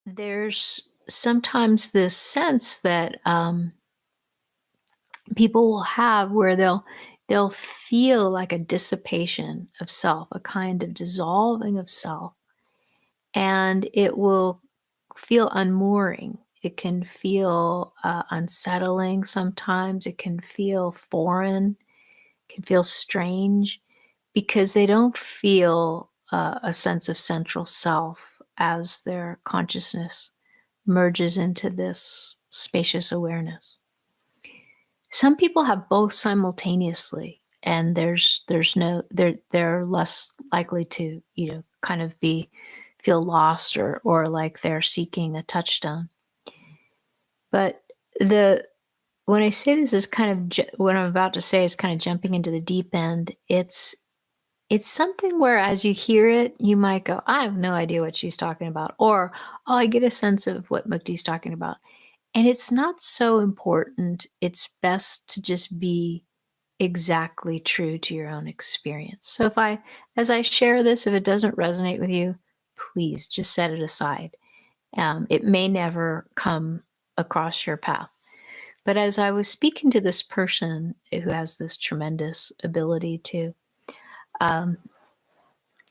There's sometimes this sense that people will have where they'll feel like a dissipation of self, a kind of dissolving of self, and it will feel unmooring. It can feel unsettling sometimes. It can feel foreign, can feel strange because they don't feel a sense of central self as their consciousness merges into this spacious awareness. Some people have both simultaneously, and there's no they're less likely to, kind of be feel lost or like they're seeking a touchstone. But the when I say this is kind of what I'm about to say is kind of jumping into the deep end, it's something where as you hear it, you might go, I have no idea what she's talking about, or oh, I get a sense of what Mukti's talking about. And it's not so important. It's best to just be exactly true to your own experience. So as I share this, if it doesn't resonate with you, please just set it aside. It may never come across your path. But as I was speaking to this person who has this tremendous ability to um,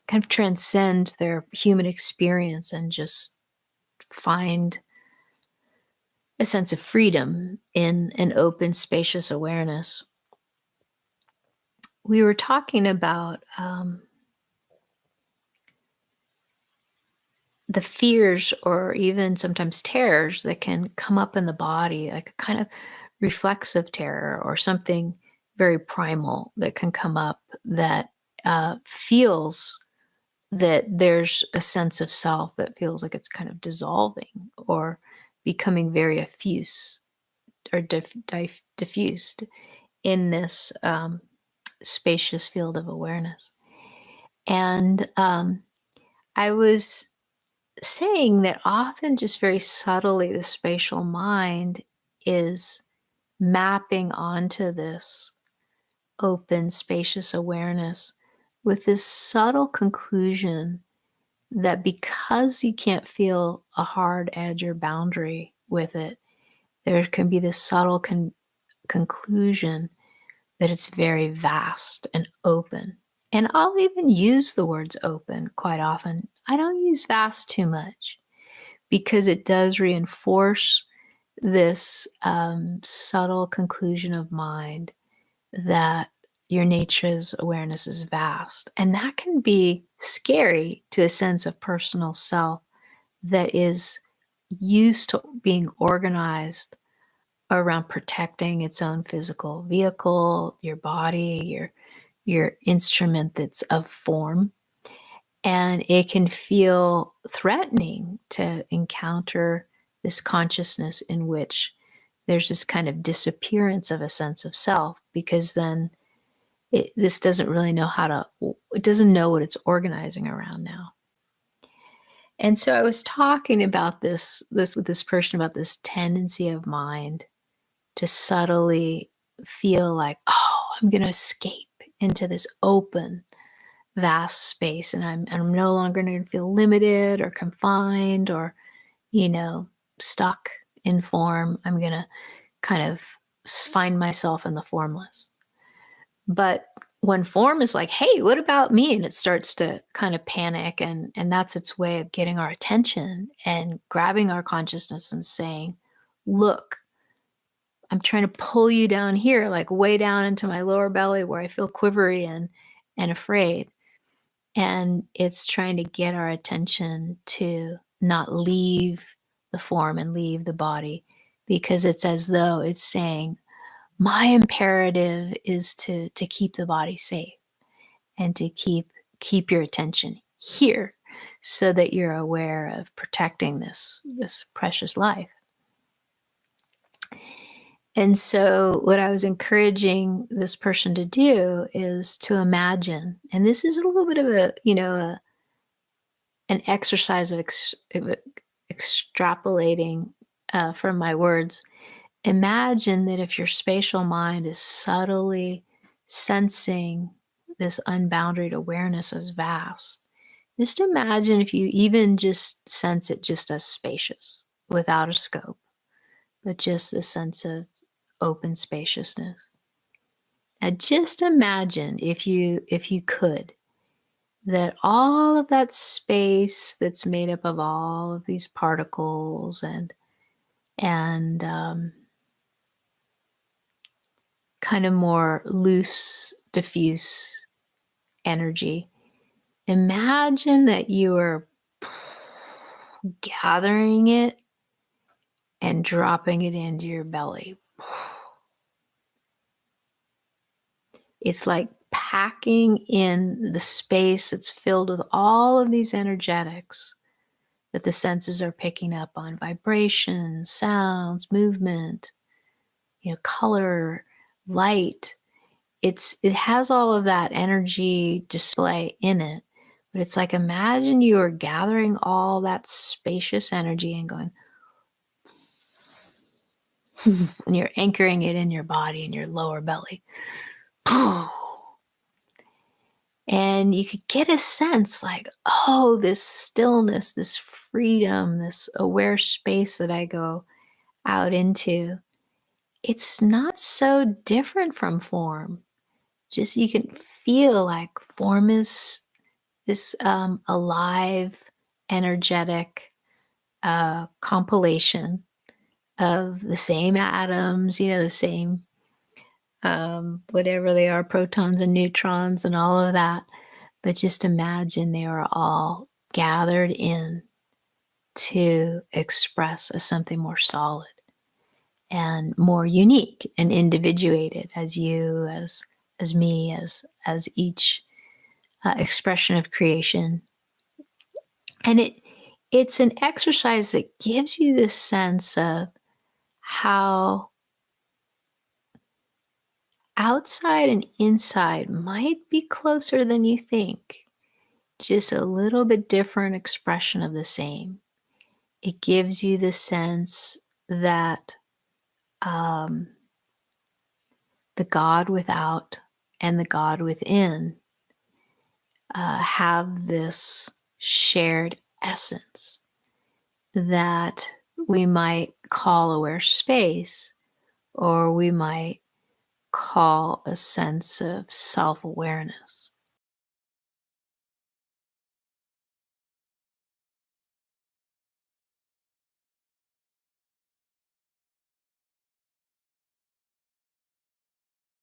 kind of transcend their human experience and just find a sense of freedom in an open, spacious awareness. We were talking about the fears or even sometimes terrors that can come up in the body, like a kind of reflexive terror or something very primal that can come up that feels that there's a sense of self that feels like it's kind of dissolving or becoming very diffused in this spacious field of awareness. And I was saying that often, just very subtly, the spatial mind is mapping onto this open, spacious awareness with this subtle conclusion that because you can't feel a hard edge or boundary with it, there can be this subtle conclusion that it's very vast and open. And I'll even use the words open quite often. I don't use vast too much because it does reinforce this subtle conclusion of mind that your nature's awareness is vast. And that can be scary to a sense of personal self that is used to being organized around protecting its own physical vehicle, your body, your instrument that's of form. And it can feel threatening to encounter this consciousness in which there's this kind of disappearance of a sense of self, because then this doesn't really know it doesn't know what it's organizing around now. And so I was talking about this with this person about this tendency of mind to subtly feel like, oh, I'm going to escape into this open, vast space, and I'm no longer going to feel limited or confined or, you know, stuck in form. I'm going to kind of find myself in the formless. But when form is like, hey, what about me? And it starts to kind of panic, and that's its way of getting our attention and grabbing our consciousness and saying, look, I'm trying to pull you down here, like way down into my lower belly where I feel quivery and afraid. And it's trying to get our attention to not leave the form and leave the body, because it's as though it's saying, my imperative is to keep the body safe and to keep your attention here so that you're aware of protecting this precious life. And so what I was encouraging this person to do is to imagine, and this is a little bit of an exercise of extrapolating from my words. Imagine that if your spatial mind is subtly sensing this unbounded awareness as vast, Just imagine if you even just sense it just as spacious without a scope, but just a sense of open spaciousness. And just imagine if you could that all of that space that's made up of all of these particles and kind of more loose, diffuse energy. Imagine that you are gathering it and dropping it into your belly. It's like packing in the space that's filled with all of these energetics that the senses are picking up on: vibrations, sounds, movement, color, light. It has all of that energy display in it. But it's like, imagine you are gathering all that spacious energy and going, and you're anchoring it in your body, in your lower belly. And you could get a sense like, oh, this stillness, this freedom, this aware space that I go out into, it's not so different from form. Just you can feel like form is this alive, energetic compilation of the same atoms, the same whatever they are, protons and neutrons and all of that. But just imagine they are all gathered in to express as something more solid and more unique and individuated as you, as me, as each expression of creation. And it's an exercise that gives you this sense of how outside and inside might be closer than you think. Just a little bit different expression of the same. It gives you the sense that um, the God without and the God within have this shared essence that we might call aware space, or we might call a sense of self awareness.